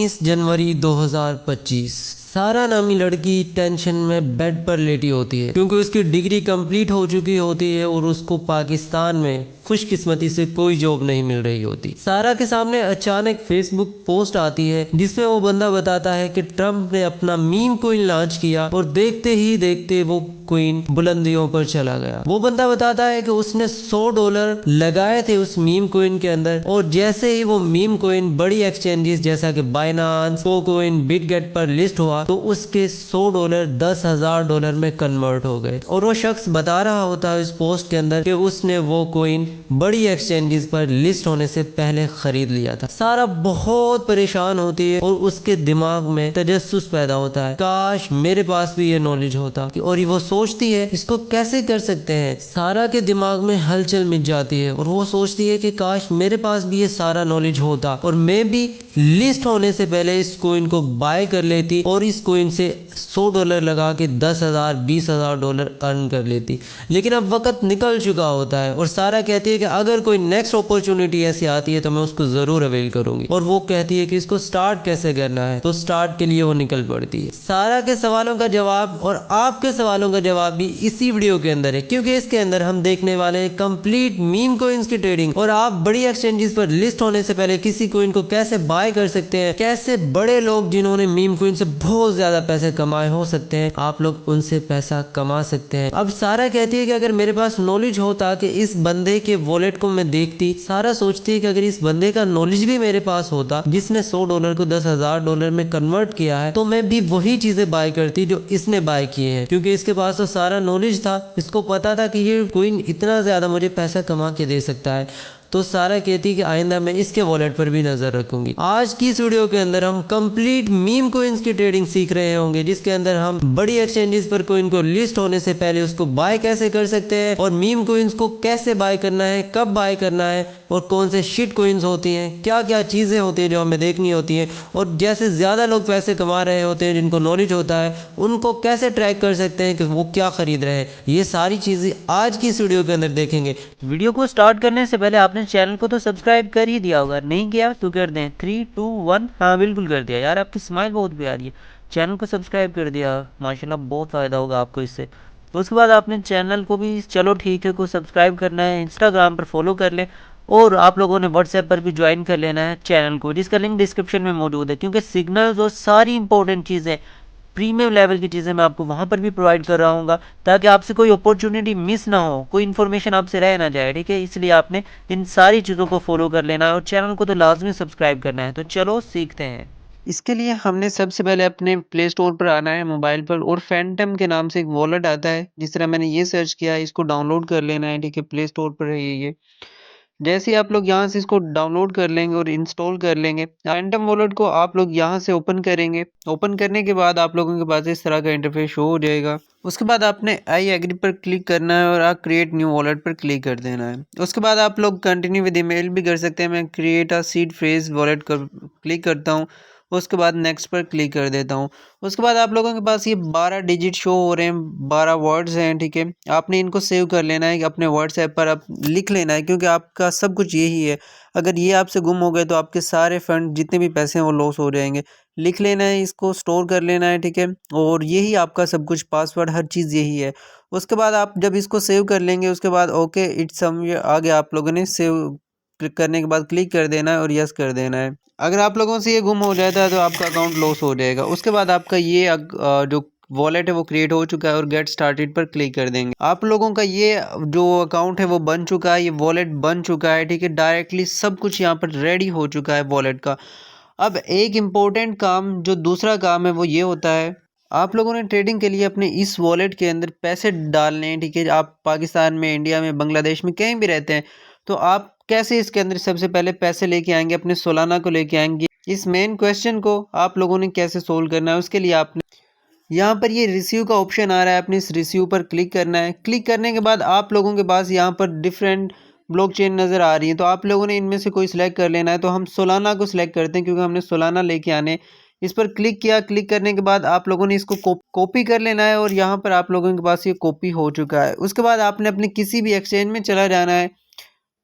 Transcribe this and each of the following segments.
19 जनवरी 2025। सारा नामी लड़की टेंशन में बेड पर लेटी होती है क्योंकि उसकी डिग्री कंप्लीट हो चुकी होती है और उसको पाकिस्तान में खुशकिस्मती से कोई जॉब नहीं मिल रही होती। सारा के सामने अचानक फेसबुक पोस्ट आती है जिसमें वो बंदा बताता है कि ट्रम्प ने अपना मीम कोइन लॉन्च किया और देखते ही देखते वो कोइन बुलंदियों पर चला गया। वो बंदा बताता है कि उसने $100 लगाए थे उस मीम कोइन के अंदर और जैसे ही वो मीम कोइन बड़ी एक्सचेंजेस जैसा कि बाइनांस, पोकोइन, बिटगेट पर लिस्ट हुआ तो उसके $100 $10,000 में कन्वर्ट हो गए। और वो शख्स बता रहा होता है इस पोस्ट के अंदर कि उसने वो कोइन बड़ी एक्सचेंजेस पर लिस्ट होने से पहले खरीद लिया था। सारा बहुत परेशान होती है और उसके दिमाग में तजस्सुस पैदा होता है, काश मेरे पास भी ये नॉलेज होता। और वो सोचती है इसको कैसे कर सकते हैं। सारा के दिमाग में हलचल मच जाती है और वो सोचती है कि काश मेरे पास भी ये सारा नॉलेज होता और मैं भी लिस्ट होने से पहले इस कोइन को बाय कर लेती और इस कोइन से $100 लगा के 10,000 $20,000 अर्न कर लेती। लेकिन अब वक्त निकल चुका होता है और सारा कहती है कि अगर कोई नेक्स्ट अपॉर्चुनिटी ऐसी आती है तो मैं उसको जरूर अवेल करूंगी। और वो कहती है कि इसको स्टार्ट कैसे करना है, तो स्टार्ट के लिए वो निकल पड़ती है। सारा के सवालों का जवाब और आपके सवालों का जवाब भी इसी वीडियो के अंदर है, क्योंकि इसके अंदर हम देखने वाले हैं कंप्लीट मीम कोइंस की ट्रेडिंग और आप बड़ी एक्सचेंजेस पर लिस्ट होने से पहले किसी कोइन को कैसे बाय कर सकते हैं, कैसे बड़े लोग जिन्होंने मीम कोइन से बहुत ज्यादा पैसे कमाए हो सकते हैं आप लोग उनसे पैसा कमा सकते हैं। अब सारा कहती है कि अगर मेरे पास नॉलेज होता कि इस बंदे के वॉलेट को मैं देखती, सारा सोचती है कि अगर इस बंदे का नॉलेज भी मेरे पास होता जिसने $100 को $10,000 में कन्वर्ट किया है तो मैं भी वही चीजें बाय करती जो इसने बाय किए हैं, क्योंकि इसके पास तो सारा नॉलेज था। इसको पता था कि ये कोइन इतना ज्यादा मुझे पैसा कमा के दे सकता है। तो सारा कहती है कि आइंदा मैं इसके वॉलेट पर भी नजर रखूंगी। आज की इस वीडियो के अंदर हम कंप्लीट मीम कोइंस की ट्रेडिंग सीख रहे होंगे, जिसके अंदर हम बड़ी एक्सचेंजेस पर कोइन को लिस्ट होने से पहले उसको बाय कैसे कर सकते हैं और मीम कोइंस को कैसे बाय करना है, कब बाय करना है और कौन से शिट कोइंस होती हैं, क्या क्या चीजें होती हैं जो हमें देखनी होती हैं। और जैसे ज्यादा लोग पैसे कमा रहे होते हैं जिनको नॉलेज होता है उनको कैसे ट्रैक कर सकते हैं कि वो क्या खरीद रहे हैं, ये सारी चीजें आज की इस वीडियो के अंदर देखेंगे। वीडियो को स्टार्ट करने से पहले आपने चैनल को तो सब्सक्राइब कर ही दिया होगा, नहीं किया तो कर दें। 3 2 1, हाँ बिल्कुल कर दिया यार, आपकी स्माइल बहुत प्यारी है। चैनल को सब्सक्राइब कर दिया, माशाल्लाह बहुत फ़ायदा होगा आपको इससे। तो उसके बाद आपने चैनल को भी चलो ठीक है को सब्सक्राइब करना है, इंस्टाग्राम पर फॉलो कर लें और आप लोगों ने व्हाट्सएप पर भी ज्वाइन कर लेना है चैनल को, जिसका लिंक डिस्क्रिप्शन में मौजूद है। क्योंकि सिग्नल्स और सारी इंपॉर्टेंट चीज़ें प्रीमियम लेवल की चीज़ें मैं आपको वहाँ पर भी प्रोवाइड कर रहा हूँ ताकि आपसे कोई अपॉर्चुनिटी मिस ना हो, कोई इन्फॉर्मेशन आपसे रह ना जाए, ठीक है। इसलिए आपने इन सारी चीज़ों को फॉलो कर लेना है और चैनल को तो लाजमी सब्सक्राइब करना है। तो चलो सीखते हैं। इसके लिए हमने सबसे पहले अपने प्ले स्टोर पर आना है मोबाइल पर और फैंटम के नाम से एक वॉलेट आता है, जिस तरह मैंने ये सर्च किया है, इसको डाउनलोड कर लेना है, ठीक है। प्ले स्टोर पर है ये। जैसे ही आप लोग यहाँ से इसको डाउनलोड कर लेंगे और इंस्टॉल कर लेंगे, फैंटम वॉलेट को आप लोग यहाँ से ओपन करेंगे। ओपन करने के बाद आप लोगों के पास इस तरह का इंटरफेस शो हो जाएगा। उसके बाद आपने आई एग्री पर क्लिक करना है और आप क्रिएट न्यू वॉलेट पर क्लिक कर देना है। उसके बाद आप लोग कंटिन्यू विद ईमेल भी कर सकते हैं। मैं create a seed phrase wallet कर क्लिक करता हूँ। उसके बाद नेक्स्ट पर क्लिक कर देता हूँ। उसके बाद आप लोगों के पास ये 12 डिजिट शो हो रहे हैं, 12 वर्ड्स हैं, ठीक है। आपने इनको सेव कर लेना है, अपने व्हाट्सएप पर आप लिख लेना है, क्योंकि आपका सब कुछ यही है। अगर ये आपसे गुम हो गए तो आपके सारे फंड जितने भी पैसे हैं वो लॉस हो जाएंगे। लिख लेना है, इसको स्टोर कर लेना है, ठीक है। और यही आपका सब कुछ, पासवर्ड, हर चीज़ यही है। उसके बाद आप जब इसको सेव कर लेंगे उसके बाद ओके इट्स समवेयर आगे आप लोगों ने सेव क्लिक करने के बाद क्लिक कर देना है और यस कर देना है। अगर आप लोगों से ये गुम हो जाता है तो आपका अकाउंट लॉस हो जाएगा। उसके बाद आपका ये जो वॉलेट है वो क्रिएट हो चुका है और गेट स्टार्टेड पर क्लिक कर देंगे। आप लोगों का ये जो अकाउंट है वो बन चुका है, ये वॉलेट बन चुका है, ठीक है। डायरेक्टली सब कुछ यहाँ पर रेडी हो चुका है वॉलेट का। अब एक इम्पोर्टेंट काम, जो दूसरा काम है वो ये होता है, आप लोगों ने ट्रेडिंग के लिए अपने इस वॉलेट के अंदर पैसे डालने हैं, ठीक है। आप पाकिस्तान में, इंडिया में, बांग्लादेश में कहीं भी रहते हैं तो आप कैसे इसके अंदर सबसे पहले पैसे लेके आएंगे, अपने सोलाना को लेके आएंगे। इस मेन क्वेश्चन को आप लोगों ने कैसे सोल्व करना है, उसके लिए आपने यहाँ पर ये रिसीव का ऑप्शन आ रहा है, अपने इस रिसीव पर क्लिक करना है। क्लिक करने के बाद आप लोगों के पास यहाँ पर डिफरेंट ब्लॉकचेन नज़र आ रही है, तो आप लोगों ने इनमें से कोई सिलेक्ट कर लेना है। तो हम सोलाना को सिलेक्ट करते हैं क्योंकि हमने सोलाना लेके आने। इस पर क्लिक किया। क्लिक करने के बाद आप लोगों ने इसको कॉपी कर लेना है और यहाँ पर आप लोगों के पास ये कॉपी हो चुका है। उसके बाद आपने अपने किसी भी एक्सचेंज में चला जाना है।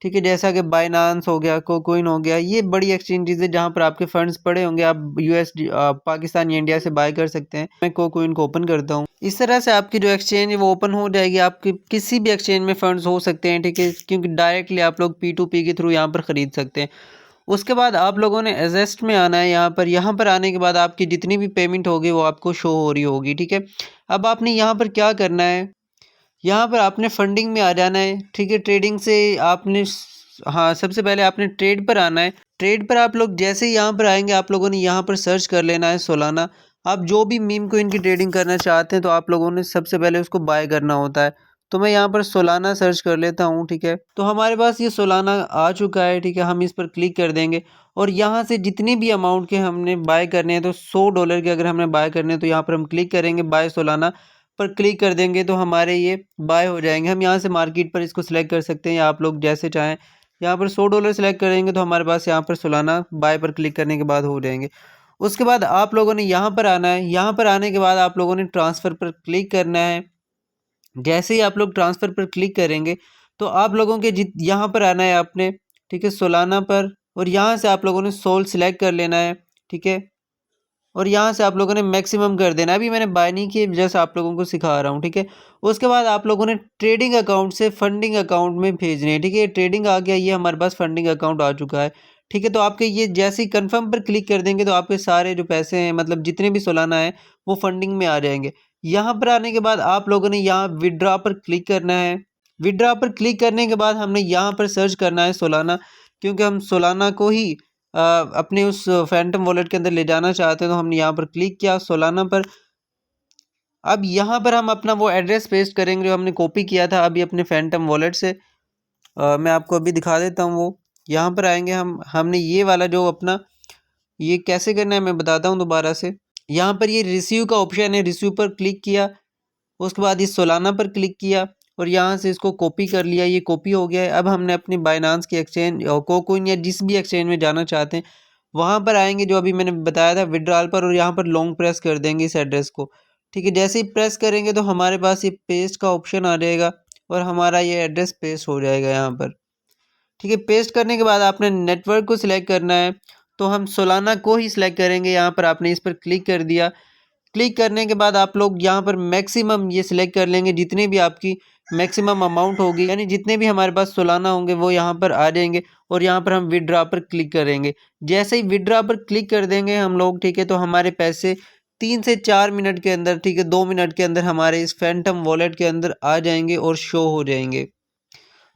ठीक है, जैसा कि बाइनांस हो गया, कोकोइन हो गया, ये बड़ी एक्सचेंजेस है जहाँ पर आपके फंड्स पड़े होंगे, आप यूएसडी पाकिस्तान या इंडिया से बाय कर सकते हैं। मैं कोकोइन को ओपन करता हूँ। इस तरह से आपकी जो एक्सचेंज है वो ओपन हो जाएगी। आपके किसी भी एक्सचेंज में फंड्स हो सकते हैं, ठीक है, क्योंकि डायरेक्टली आप लोग P2P के थ्रू यहाँ पर ख़रीद सकते हैं। उसके बाद आप लोगों ने एजेस्ट में आना है। यहाँ पर आने के बाद आपकी जितनी भी पेमेंट होगी वो आपको शो हो रही होगी, ठीक है। अब आपने यहाँ पर क्या करना है, यहाँ पर आपने फंडिंग में आ जाना है, ठीक है। ट्रेडिंग से आपने हाँ, सबसे पहले आपने ट्रेड पर आना है। ट्रेड पर आप लोग जैसे ही यहाँ पर आएंगे, आप लोगों ने यहाँ पर सर्च कर लेना है सोलाना। आप जो भी मीम कोइन की ट्रेडिंग करना चाहते हैं तो आप लोगों ने सबसे पहले उसको बाय करना होता है। तो मैं यहाँ पर सोलाना सर्च कर लेता हूँ, ठीक है। तो हमारे पास ये सोलाना आ चुका है, ठीक है। हम इस पर क्लिक कर देंगे और यहाँ से जितनी भी अमाउंट के हमने बाय करने हैं, तो $100 के अगर हमने बाय करने हैं तो यहाँ पर हम क्लिक करेंगे, बाय सोलाना पर क्लिक कर देंगे तो हमारे ये बाय हो जाएंगे। हम यहाँ से मार्केट पर इसको सिलेक्ट कर सकते हैं या आप लोग जैसे चाहें। यहाँ पर $100 सिलेक्ट करेंगे तो हमारे पास यहाँ पर सोलाना बाय पर क्लिक करने के बाद हो जाएंगे। उसके बाद आप लोगों ने यहाँ पर आना है। यहाँ पर आने के बाद आप लोगों ने ट्रांसफ़र पर क्लिक करना है। जैसे ही आप लोग ट्रांसफ़र पर क्लिक करेंगे तो आप लोगों के यहाँ पर आना है आपने, ठीक है, सोलाना पर। और यहाँ से आप लोगों ने सोल सिलेक्ट कर लेना है, ठीक है। और यहाँ से आप लोगों ने मैक्सिमम कर देना है। अभी मैंने बाय नहीं किए, जैसे आप लोगों को सिखा रहा हूँ, ठीक है। उसके बाद आप लोगों ने ट्रेडिंग अकाउंट से फंडिंग अकाउंट में भेजने हैं, ठीक है। ट्रेडिंग आ गया, ये हमारे पास फंडिंग अकाउंट आ चुका है, ठीक है। तो आपके ये जैसे ही कन्फर्म पर क्लिक कर देंगे तो आपके सारे जो पैसे हैं, मतलब जितने भी सोलाना है, वो फंडिंग में आ जाएंगे। यहाँ पर आने के बाद आप लोगों ने यहाँ विड्रॉ पर क्लिक करना है। विड्रॉ पर क्लिक करने के बाद हमने यहाँ पर सर्च करना है सोलाना, क्योंकि हम सोलाना को ही अपने उस फैंटम वॉलेट के अंदर ले जाना चाहते हैं। तो हमने यहाँ पर क्लिक किया सोलाना पर। अब यहाँ पर हम अपना वो एड्रेस पेस्ट करेंगे जो हमने कॉपी किया था अभी अपने फैंटम वॉलेट से। मैं आपको अभी दिखा देता हूँ। वो यहाँ पर आएंगे, हमने ये वाला जो अपना, ये कैसे करना है मैं बताता हूँ दोबारा से। यहाँ पर ये रिसीव का ऑप्शन है, रिसीव पर क्लिक किया। उसके बाद इस सोलाना पर क्लिक किया और यहाँ से इसको कॉपी कर लिया, ये कॉपी हो गया है। अब हमने अपनी बाइनांस की एक्सचेंज और कोकोइन या जिस भी एक्सचेंज में जाना चाहते हैं वहाँ पर आएंगे, जो अभी मैंने बताया था विड्रॉल पर, और यहाँ पर लॉन्ग प्रेस कर देंगे इस एड्रेस को, ठीक है। जैसे ही प्रेस करेंगे तो हमारे पास ये पेस्ट का ऑप्शन आ जाएगा और हमारा ये एड्रेस पेस्ट हो जाएगा यहाँ पर, ठीक है। पेस्ट करने के बाद आपने नेटवर्क को सिलेक्ट करना है। तो हम सोलाना को ही सिलेक्ट करेंगे। यहाँ पर आपने इस पर क्लिक कर दिया। क्लिक करने के बाद आप लोग यहाँ पर मैक्सिमम ये सिलेक्ट कर लेंगे, जितने भी आपकी मैक्सिमम अमाउंट होगी, यानी जितने भी हमारे पास सोलाना होंगे वो यहाँ पर आ जाएंगे। और यहाँ पर हम विड्रॉ पर क्लिक करेंगे। जैसे ही विड्रॉ पर क्लिक कर देंगे हम लोग, ठीक है, तो हमारे पैसे 3 से 4 मिनट के अंदर, ठीक है, 2 मिनट के अंदर हमारे इस फैंटम वॉलेट के अंदर आ जाएंगे और शो हो जाएंगे।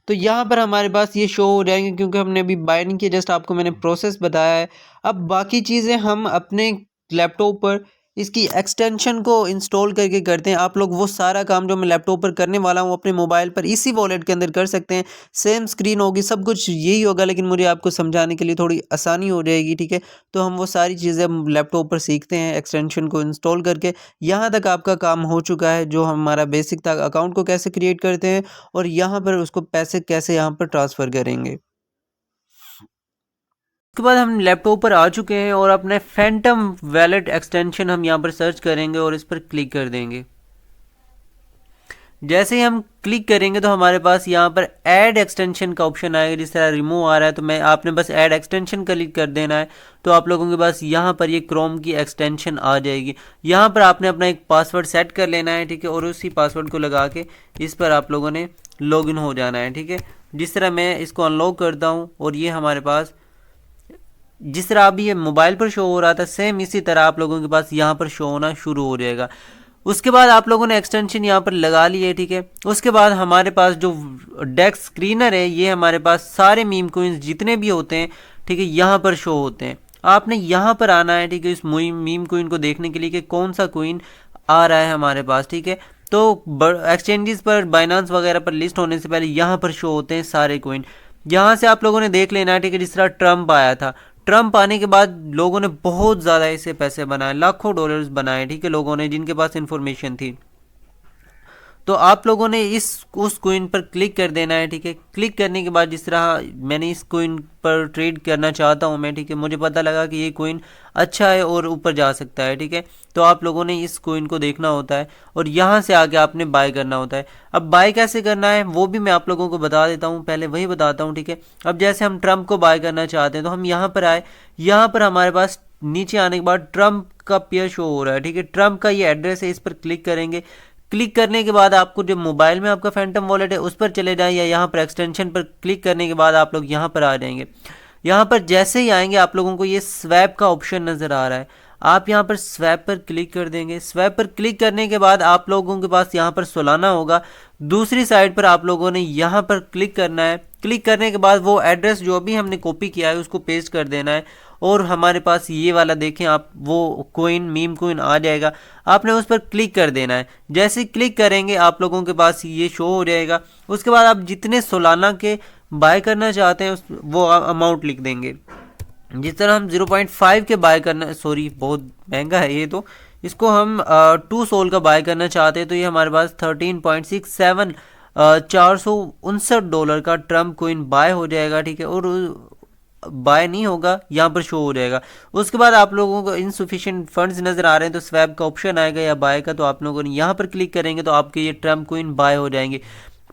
तो यहाँ पर हमारे पास ये शो हो जाएंगे क्योंकि हमने अभी बाय नहीं किया, जस्ट आपको मैंने प्रोसेस बताया है। अब बाकी चीज़ें हम अपने लैपटॉप पर इसकी एक्सटेंशन को इंस्टॉल करके करते हैं। आप लोग वो सारा काम जो मैं लैपटॉप पर करने वाला हूँ अपने मोबाइल पर इसी वॉलेट के अंदर कर सकते हैं। सेम स्क्रीन होगी, सब कुछ यही होगा, लेकिन मुझे आपको समझाने के लिए थोड़ी आसानी हो जाएगी, ठीक है। तो हम वो सारी चीज़ें हम लैपटॉप पर सीखते हैं एक्सटेंशन को इंस्टॉल करके। यहाँ तक आपका काम हो चुका है, जो हमारा बेसिक था, अकाउंट को कैसे क्रिएट करते हैं और यहाँ पर उसको पैसे कैसे यहाँ पर ट्रांसफ़र करेंगे। उसके बाद हम लैपटॉप पर आ चुके हैं और अपने फैंटम वॉलेट एक्सटेंशन हम यहाँ पर सर्च करेंगे और इस पर क्लिक कर देंगे। जैसे ही हम क्लिक करेंगे तो हमारे पास यहाँ पर ऐड एक्सटेंशन का ऑप्शन आएगा, जिस तरह रिमूव आ रहा है। तो मैं आपने बस ऐड एक्सटेंशन क्लिक कर देना है, तो आप लोगों के पास यहाँ पर ये क्रोम की एक्सटेंशन आ जाएगी। यहाँ पर आपने अपना एक पासवर्ड सेट कर लेना है, ठीक है, और उसी पासवर्ड को लगा के इस पर आप लोगों ने लॉगिन हो जाना है, ठीक है। जिस तरह मैं इसको अनलॉक करता हूँ और ये हमारे पास जिस तरह अभी ये मोबाइल पर शो हो रहा था, सेम इसी तरह आप लोगों के पास यहाँ पर शो होना शुरू हो जाएगा। उसके बाद आप लोगों ने एक्सटेंशन यहाँ पर लगा ली है, ठीक है। उसके बाद हमारे पास जो डेस्क स्क्रीनर है, ये हमारे पास सारे मीम कोइंस जितने भी होते हैं, ठीक है, यहाँ पर शो होते हैं। आपने यहाँ पर आना है, ठीक है, इस मीम कोइन को देखने के लिए कि कौन सा कोइन आ रहा है हमारे पास, ठीक है। तो एक्सचेंजेस पर, बाइनांस वगैरह पर लिस्ट होने से पहले यहाँ पर शो होते हैं सारे कोइन। यहाँ से आप लोगों ने देख लेना है, ठीक है। जिस तरह ट्रम्प आया था, ट्रम्प आने के बाद लोगों ने बहुत ज़्यादा ऐसे पैसे बनाए, लाखों डॉलर्स बनाए, ठीक है, लोगों ने जिनके पास इंफॉर्मेशन थी। तो आप लोगों ने उस कोइन पर क्लिक कर देना है, ठीक है। क्लिक करने के बाद जिस तरह मैंने इस कोइन पर ट्रेड करना चाहता हूं मैं, ठीक है, मुझे पता लगा कि ये कोइन अच्छा है और ऊपर जा सकता है, ठीक है। तो आप लोगों ने इस कोइन को देखना होता है और यहाँ से आके आपने बाय करना होता है। अब बाय कैसे करना है वो भी मैं आप लोगों को बता देता हूँ, पहले वही बताता हूँ, ठीक है। अब जैसे हम ट्रम्प को बाय करना चाहते हैं तो हम यहाँ पर आए, यहाँ पर हमारे पास नीचे आने के बाद ट्रम्प का पेयर शो हो रहा है, ठीक है। ट्रम्प का ये एड्रेस है, इस पर क्लिक करेंगे। क्लिक करने के बाद आपको जो मोबाइल में आपका फैंटम वॉलेट है उस पर चले जाएं, या यहाँ पर एक्सटेंशन पर क्लिक करने के बाद आप लोग यहाँ पर आ जाएंगे। यहाँ पर जैसे ही आएंगे आप लोगों को ये स्वैप का ऑप्शन नज़र आ रहा है, आप यहाँ पर स्वैप पर क्लिक कर देंगे। स्वैप पर क्लिक करने के बाद आप लोगों के पास यहाँ पर सोलाना होगा। दूसरी साइड पर आप लोगों ने यहाँ पर क्लिक करना है। क्लिक करने के बाद वो एड्रेस जो भी हमने कॉपी किया है उसको पेस्ट कर देना है और हमारे पास ये वाला देखें आप, वो कोइन मीम कोइन आ जाएगा। आपने उस पर क्लिक कर देना है। जैसे क्लिक करेंगे आप लोगों के पास ये शो हो जाएगा। उसके बाद आप जितने सोलाना के बाय करना चाहते हैं वो अमाउंट लिख देंगे। जिस तरह हम 0.5 के बाय करना, सॉरी बहुत महंगा है ये, तो इसको हम 2 सोल का बाय करना चाहते हैं तो ये हमारे पास 13.67 $459 का ट्रम्प कोइन बाय हो जाएगा, ठीक है। और बाय नहीं होगा, यहाँ पर शो हो जाएगा। उसके बाद आप लोगों को इनसफिशिएंट फंड्स नजर आ रहे हैं तो स्वैप का ऑप्शन आएगा या बाय का, तो आप लोगों ने यहाँ पर क्लिक करेंगे तो आपके ये ट्रम्प कोइन बाय हो जाएंगे।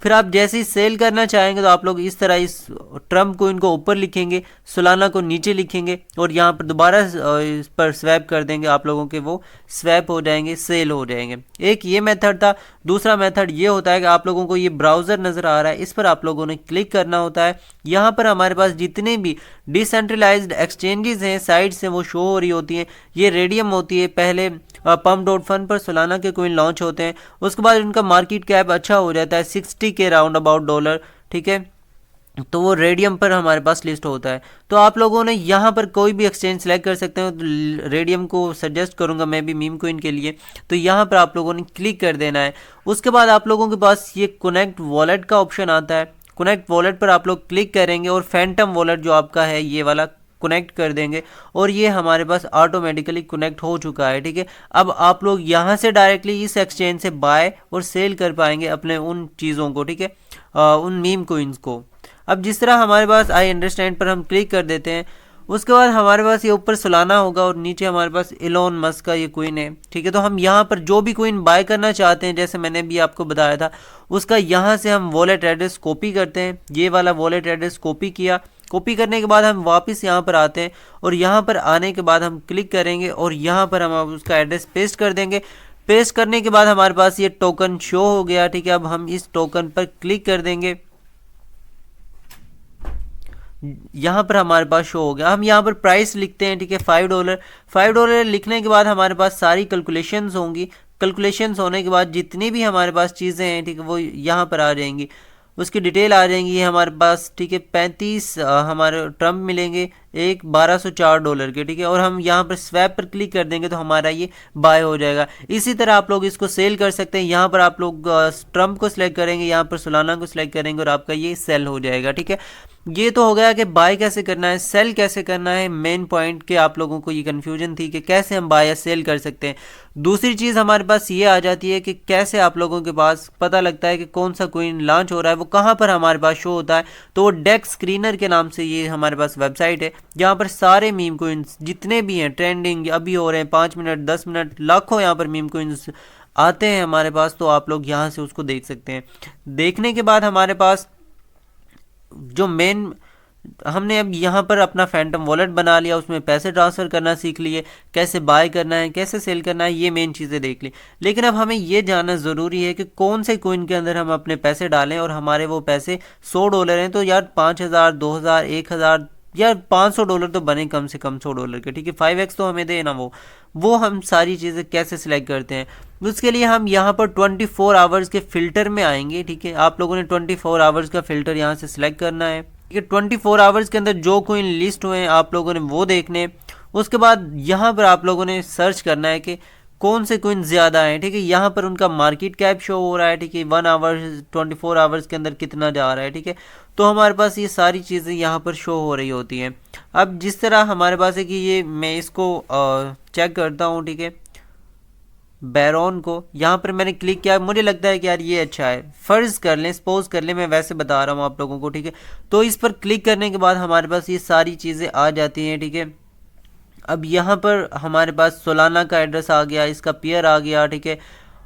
फिर आप जैसे ही सेल करना चाहेंगे तो आप लोग इस तरह इस ट्रम्प कोइन को ऊपर लिखेंगे, सोलाना को नीचे लिखेंगे और यहाँ पर दोबारा इस पर स्वैप कर देंगे, आप लोगों के वो स्वैप हो जाएंगे, सेल हो जाएंगे। एक ये मेथड था। दूसरा मेथड ये होता है कि आप लोगों को ये ब्राउज़र नज़र आ रहा है, इस पर आप लोगों ने क्लिक करना होता है। यहाँ पर हमारे पास जितने भी डिसेंट्रलाइज्ड एक्सचेंजेस हैं, साइट्स हैं, वो शो हो रही होती हैं। ये रेडियम होती है, पहले pump.fun पर सोलाना के कोइन लॉन्च होते हैं, उसके बाद उनका मार्केट कैप अच्छा हो जाता है 60 के राउंड अबाउट डॉलर, ठीक है। तो वो रेडियम पर हमारे पास लिस्ट होता है। तो आप लोगों ने यहाँ पर कोई भी एक्सचेंज सेलेक्ट कर सकते हो, तो रेडियम को सजेस्ट करूँगा मैं भी मीम कोइन के लिए। तो यहाँ पर आप लोगों ने क्लिक कर देना है। उसके बाद आप लोगों के पास ये कनेक्ट वॉलेट का ऑप्शन आता है। कनेक्ट वॉलेट पर आप लोग क्लिक करेंगे और फैंटम वॉलेट जो आपका है ये वाला कनेक्ट कर देंगे और ये हमारे पास ऑटोमेटिकली कनेक्ट हो चुका है, ठीक है। अब आप लोग यहाँ से डायरेक्टली इस एक्सचेंज से बाय और सेल कर पाएंगे अपने उन चीज़ों को, ठीक है, उन मीम कोइंस को। अब जिस तरह हमारे पास आई अंडरस्टैंड पर हम क्लिक कर देते हैं, उसके बाद हमारे पास ये ऊपर सोलाना होगा और नीचे हमारे पास इलोन मस्क का ये कोइन है, ठीक है। तो हम यहाँ पर जो भी कोइन बाय करना चाहते हैं, जैसे मैंने भी आपको बताया था, उसका यहाँ से हम वॉलेट एड्रेस कॉपी करते हैं। ये वाला वॉलेट एड्रेस कॉपी किया। कॉपी करने के बाद हम वापस यहाँ पर आते हैं और यहाँ पर आने के बाद हम क्लिक करेंगे और यहाँ पर हम उसका एड्रेस पेस्ट कर देंगे। पेस्ट करने के बाद हमारे पास ये टोकन शो हो गया, ठीक है। अब हम इस टोकन पर क्लिक कर देंगे, यहाँ पर हमारे पास शो हो गया। हम यहाँ पर प्राइस लिखते हैं, ठीक है, $5। $5 लिखने के बाद हमारे पास सारी कैलकुलेशंस होंगी। कैलकुलेशंस होने के बाद जितनी भी हमारे पास चीज़ें हैं, ठीक है, वो यहाँ पर आ जाएंगी, उसकी डिटेल आ जाएंगी हमारे पास, ठीक है। 35 हमारे ट्रम्प मिलेंगे, एक $1204 के, ठीक है। और हम यहाँ पर स्वैप पर क्लिक कर देंगे तो हमारा ये बाय हो जाएगा। इसी तरह आप लोग इसको सेल कर सकते हैं। यहाँ पर आप लोग ट्रम्प को सिलेक्ट करेंगे, यहाँ पर सोलाना को सिलेक्ट करेंगे और आपका ये सेल हो जाएगा, ठीक है। ये तो हो गया कि बाय कैसे करना है, सेल कैसे करना है। मेन पॉइंट के आप लोगों को ये कन्फ्यूजन थी कि कैसे हम बाय या सेल कर सकते हैं। दूसरी चीज़ हमारे पास ये आ जाती है कि कैसे आप लोगों के पास पता लगता है कि कौन सा कोइन लॉन्च हो रहा है, वो कहाँ पर हमारे पास शो होता है। तो वो डेक्स स्क्रीनर के नाम से ये हमारे पास वेबसाइट है, जहाँ पर सारे मीम कोइंस जितने भी हैं ट्रेंडिंग अभी हो रहे हैं, 5 मिनट 10 मिनट लाखों यहाँ पर मीम कोइंस आते हैं हमारे पास। तो आप लोग यहाँ से उसको देख सकते हैं। देखने के बाद हमारे पास जो मेन, हमने अब यहाँ पर अपना फैंटम वॉलेट बना लिया, उसमें पैसे ट्रांसफ़र करना सीख लिए, कैसे बाय करना है, कैसे सेल करना है, ये मेन चीज़ें देख ली। लेकिन अब हमें ये जानना ज़रूरी है कि कौन से कोइन के अंदर हम अपने पैसे डालें और हमारे वो पैसे $100 हैं। तो यार 5000, 2000, 1000 या $500 तो बने कम से कम $100 के, ठीक है। 5x तो हमें दे ना वो हम सारी चीज़ें कैसे सिलेक्ट करते हैं। उसके लिए हम यहाँ पर 24 आवर्स के फ़िल्टर में आएंगे, ठीक है। आप लोगों ने 24 आवर्स का फ़िल्टर यहाँ से सिलेक्ट करना है, ठीक है। 24 आवर्स के अंदर जो कोइन लिस्ट हुए हैं आप लोगों ने वो देखने। उसके बाद यहाँ पर आप लोगों ने सर्च करना है कि कौन से कोइन ज़्यादा हैं, ठीक है। यहाँ पर उनका मार्केट कैप शो हो रहा है, ठीक है। 1 आवर्स 24 आवर्स के अंदर कितना जा रहा है, ठीक है। तो हमारे पास ये सारी चीज़ें यहाँ पर शो हो रही होती हैं। अब जिस तरह हमारे पास है कि ये मैं इसको चेक करता हूँ, ठीक है। बैरॉन को, यहाँ पर मैंने क्लिक किया, मुझे लगता है कि यार ये अच्छा है, फ़र्ज़ कर लें, सपोज कर लें, मैं वैसे बता रहा हूँ आप लोगों को, ठीक है। तो इस पर क्लिक करने के बाद हमारे पास ये सारी चीज़ें आ जाती हैं, ठीक है। अब यहाँ पर हमारे पास सोलाना का एड्रेस आ गया, इसका पेयर आ गया, ठीक है,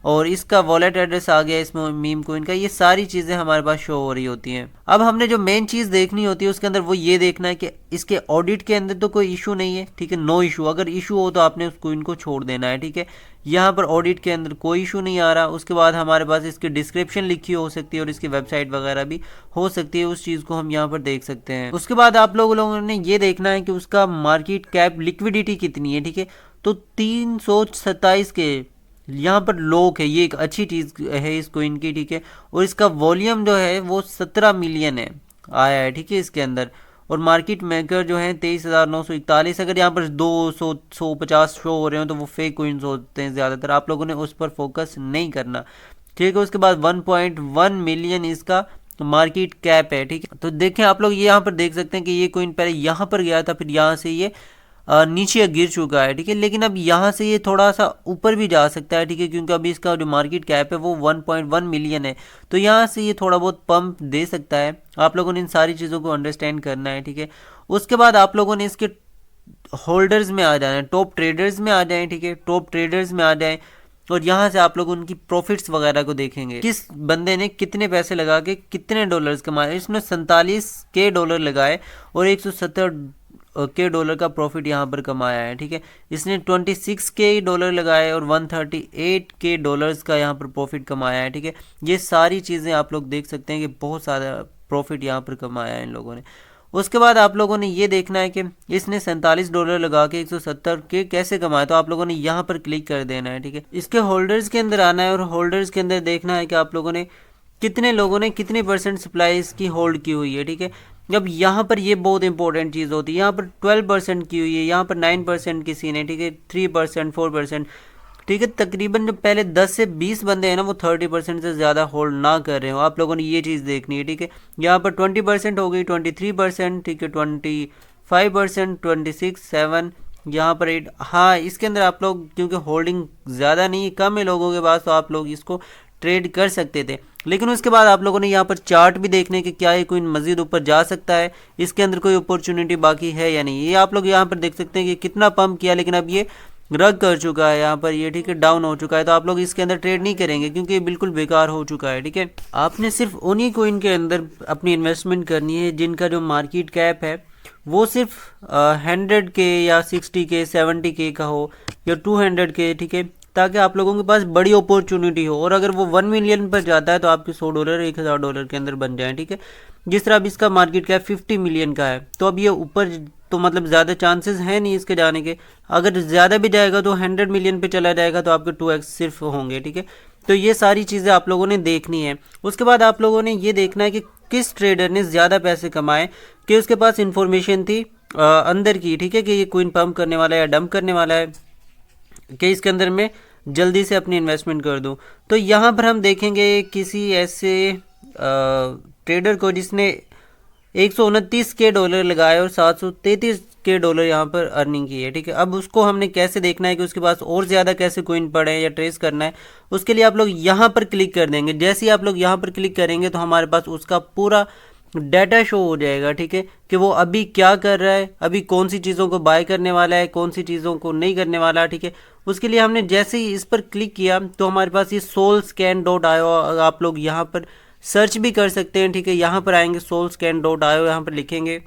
और इसका वॉलेट एड्रेस आ गया इसमें मीम कोइन का, ये सारी चीज़ें हमारे पास शो हो रही होती हैं। अब हमने जो मेन चीज़ देखनी होती है उसके अंदर वो ये देखना है कि इसके ऑडिट के अंदर तो कोई इशू नहीं है, ठीक है, नो इशू। अगर इशू हो तो आपने उस कोइन को छोड़ देना है, ठीक है। यहाँ पर ऑडिट के अंदर कोई इशू नहीं आ रहा। उसके बाद हमारे पास इसकी डिस्क्रिप्शन लिखी हो सकती है और इसकी वेबसाइट वगैरह भी हो सकती है, उस चीज़ को हम यहाँ पर देख सकते हैं। उसके बाद आप लोगों ने ये देखना है कि उसका मार्केट कैप लिक्विडिटी कितनी है, ठीक है। तो 327 के यहाँ पर लोग है, ये एक अच्छी चीज़ है इस कोइन की, ठीक है। और इसका वॉल्यूम जो है वो 17 मिलियन है आया है, ठीक है, इसके अंदर। और मार्केट मेकर जो है 23,941। अगर यहाँ पर 250 शो हो रहे हो तो वो फेक कोइंस होते हैं ज़्यादातर, आप लोगों ने उस पर फोकस नहीं करना, ठीक है। उसके बाद 1.1 मिलियन इसका मार्केट कैप है, ठीक है। तो देखें आप लोग, ये यहाँ पर देख सकते हैं कि ये कोइन पहले यहाँ पर गया था, फिर यहाँ से ये नीचे गिर चुका है, ठीक है। लेकिन अब यहाँ से ये थोड़ा सा ऊपर भी जा सकता है, ठीक है, क्योंकि अभी इसका जो मार्केट कैप है वो 1.1 मिलियन है। तो यहाँ से ये थोड़ा बहुत पंप दे सकता है। आप लोगों ने इन सारी चीज़ों को अंडरस्टैंड करना है, ठीक है। उसके बाद आप लोगों ने इसके होल्डर्स में आ जाना है, टॉप ट्रेडर्स में आ जाएं, ठीक है, टॉप ट्रेडर्स में आ जाएं। और यहाँ से आप लोग उनकी प्रॉफिट्स वगैरह को देखेंगे, किस बंदे ने कितने पैसे लगा के कितने डॉलर्स कमाए। इसने 47 के डॉलर लगाए और 170 के डॉलर का प्रॉफिट यहाँ पर कमाया है, ठीक है। इसने 26 के डॉलर लगाए और 138 के डॉलर्स का यहाँ पर प्रॉफिट कमाया है, ठीक है। ये सारी चीज़ें आप लोग देख सकते हैं कि बहुत सारा प्रॉफिट यहाँ पर कमाया है इन लोगों ने। उसके बाद आप लोगों ने ये देखना है कि इसने 47 डॉलर लगा के 170 के कैसे कमाए। तो आप लोगों ने यहाँ पर क्लिक कर देना है, ठीक है। इसके होल्डर्स के अंदर आना है और होल्डर्स के अंदर देखना है कि आप लोगों ने कितने लोगों ने कितने % सप्लाई इसकी होल्ड की हुई है, ठीक है। अब यहाँ पर ये बहुत इंपॉर्टेंट चीज़ होती है, यहाँ पर 12% की हुई है, यहाँ पर 9% किसी ने, ठीक है, 3%, 4%, ठीक है। तकरीबन जो पहले 10 से 20 बंदे हैं ना वो 30% से ज़्यादा होल्ड ना कर रहे हो। आप लोगों ने ये चीज़ देखनी है, ठीक है। यहाँ पर 20% हो गई, 23%, ठीक है, 25%, 26, 7, यहाँ पर 8। हाँ, इसके अंदर आप लोग क्योंकि होल्डिंग ज़्यादा नहीं, कम है लोगों के पास, तो आप लोग इसको ट्रेड कर सकते थे। लेकिन उसके बाद आप लोगों ने यहाँ पर चार्ट भी देखने कि क्या ये कोई मज़ीद ऊपर जा सकता है, इसके अंदर कोई अपॉर्चुनिटी बाकी है या नहीं। ये आप लोग यहाँ पर देख सकते हैं कि कितना पंप किया, लेकिन अब ये रग कर चुका है यहाँ पर, ये, ठीक है, डाउन हो चुका है। तो आप लोग इसके अंदर ट्रेड नहीं करेंगे क्योंकि ये बिल्कुल बेकार हो चुका है, ठीक है। आपने सिर्फ उन्हीं कोइन के अंदर अपनी इन्वेस्टमेंट करनी है जिनका जो मार्केट कैप है वो सिर्फ 100 के या 60 के 70 के का हो या 200 के, ठीक है, ताकि आप लोगों के पास बड़ी अपॉर्चुनिटी हो। और अगर वो 1 मिलियन पर जाता है तो आपके 100 डॉलर 1000 डॉलर के अंदर बन जाए, ठीक है। जिस तरह अब इसका मार्केट कैप 50 मिलियन का है, तो अब ये ऊपर तो मतलब ज़्यादा चांसेस हैं नहीं इसके जाने के। अगर ज़्यादा भी जाएगा तो 100 मिलियन पे चला जाएगा तो आपके 2x सिर्फ होंगे, ठीक है। तो ये सारी चीज़ें आप लोगों ने देखनी है। उसके बाद आप लोगों ने ये देखना है कि किस ट्रेडर ने ज़्यादा पैसे कमाए, कि उसके पास इंफॉर्मेशन थी अंदर की, ठीक है, कि ये कोइन पंप करने वाला है या डंप करने वाला है, कि इसके अंदर मैं जल्दी से अपनी इन्वेस्टमेंट कर दूं। तो यहाँ पर हम देखेंगे किसी ऐसे ट्रेडर को जिसने 129 के डॉलर लगाए और 733 के डॉलर यहाँ पर अर्निंग की है, ठीक है। अब उसको हमने कैसे देखना है कि उसके पास और ज़्यादा कैसे कोइन पड़े हैं या ट्रेस करना है, उसके लिए आप लोग यहाँ पर क्लिक कर देंगे। जैसे ही आप लोग यहाँ पर क्लिक करेंगे तो हमारे पास उसका पूरा डाटा शो हो जाएगा, ठीक है, कि वो अभी क्या कर रहा है, अभी कौन सी चीज़ों को बाय करने वाला है, कौन सी चीज़ों को नहीं करने वाला, ठीक है। उसके लिए हमने जैसे ही इस पर क्लिक किया तो हमारे पास ये solscan.io, आप लोग यहाँ पर सर्च भी कर सकते हैं, ठीक है। यहाँ पर आएंगे solscan.io, यहाँ पर लिखेंगे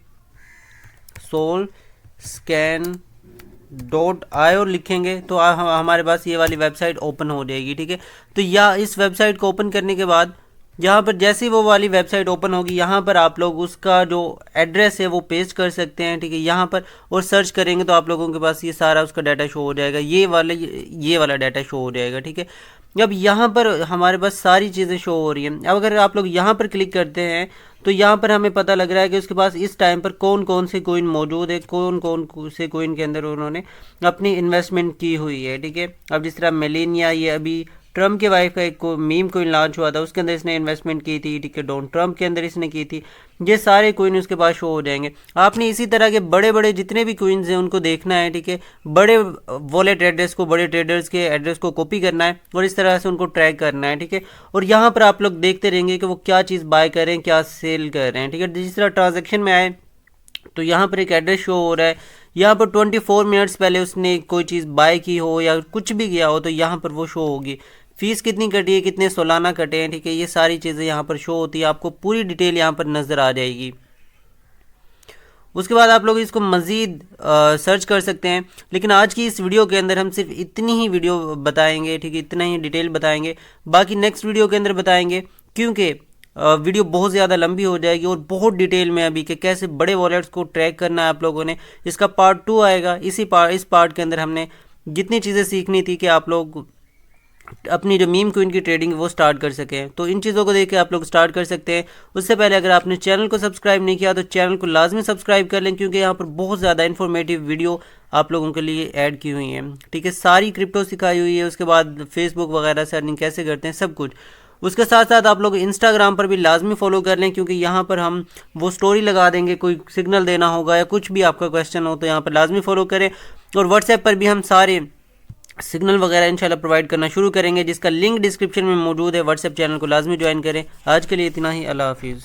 solscan.io लिखेंगे तो हमारे पास ये वाली वेबसाइट ओपन हो जाएगी, ठीक है। तो या इस वेबसाइट को ओपन करने के बाद यहाँ पर जैसे ही वो वाली वेबसाइट ओपन होगी, यहाँ पर आप लोग उसका जो एड्रेस है वो पेस्ट कर सकते हैं, ठीक है, यहाँ पर, और सर्च करेंगे तो आप लोगों के पास ये सारा उसका डाटा शो हो जाएगा, ये वाला डाटा शो हो जाएगा, ठीक है। अब यहाँ पर हमारे पास सारी चीज़ें शो हो रही हैं। अब अगर आप लोग यहाँ पर क्लिक करते हैं तो यहाँ पर हमें पता लग रहा है कि उसके पास इस टाइम पर कौन कौन से कोइन मौजूद है, कौन कौन से कोइन के अंदर उन्होंने अपनी इन्वेस्टमेंट की हुई है, ठीक है। अब जिस तरह मेलेनिया, ये अभी ट्रम्प के वाइफ का एक मीम कोइन लॉन्च हुआ था, उसके अंदर इसने इन्वेस्टमेंट की थी, ठीक है। डोनाल्ड ट्रम्प के अंदर इसने की थी। ये सारे कोइन उसके पास शो हो जाएंगे। आपने इसी तरह के बड़े बड़े जितने भी कोइंस हैं उनको देखना है, ठीक है। बड़े वॉलेट एड्रेस को, बड़े ट्रेडर्स के एड्रेस को कॉपी करना है और इस तरह से उनको ट्रैक करना है, ठीक है। और यहाँ पर आप लोग देखते रहेंगे कि वो क्या चीज़ बाय कर रहे हैं, क्या सेल कर रहे हैं, ठीक है। जिस तरह ट्रांजेक्शन में आए तो यहाँ पर एक एड्रेस शो हो रहा है, यहाँ पर 24 मिनट्स पहले उसने कोई चीज़ बाय की हो या कुछ भी किया हो तो यहाँ पर वो शो होगी। फीस कितनी कटी है, कितने सालाना कटे हैं, ठीक है। ये सारी चीज़ें यहाँ पर शो होती है, आपको पूरी डिटेल यहाँ पर नज़र आ जाएगी। उसके बाद आप लोग इसको मज़ीद सर्च कर सकते हैं, लेकिन आज की इस वीडियो के अंदर हम सिर्फ इतनी ही वीडियो बताएंगे, ठीक है। इतना ही डिटेल बताएंगे, बाकी नेक्स्ट वीडियो के अंदर बताएंगे, क्योंकि वीडियो बहुत ज़्यादा लंबी हो जाएगी और बहुत डिटेल में अभी कि कैसे बड़े वॉलेट्स को ट्रैक करना है आप लोगों ने। इसका पार्ट 2 आएगा। इस पार्ट के अंदर हमने जितनी चीज़ें सीखनी थी कि आप लोग अपनी जो मीम कोइन की ट्रेडिंग वो स्टार्ट कर सकें, तो इन चीज़ों को देख के आप लोग स्टार्ट कर सकते हैं। उससे पहले अगर आपने चैनल को सब्सक्राइब नहीं किया तो चैनल को लाजमी सब्सक्राइब कर लें, क्योंकि यहाँ पर बहुत ज़्यादा इन्फॉर्मेटिव वीडियो आप लोगों के लिए ऐड की हुई हैं, ठीक है। सारी क्रिप्टो सिखाई हुई है, उसके बाद फेसबुक वगैरह से अर्निंग कैसे करते हैं, सब कुछ। उसके साथ साथ आप लोग इंस्टाग्राम पर भी लाजमी फॉलो कर लें, क्योंकि यहाँ पर हम वो स्टोरी लगा देंगे, कोई सिग्नल देना होगा या कुछ भी आपका क्वेश्चन हो तो यहाँ पर लाजमी फॉलो करें। और व्हाट्सएप पर भी हम सारे सिग्नल वगैरह इंशाल्लाह प्रोवाइड करना शुरू करेंगे, जिसका लिंक डिस्क्रिप्शन में मौजूद है। व्हाट्सएप चैनल को लाजमी ज्वाइन करें। आज के लिए इतना ही, अल्लाह हाफिज़।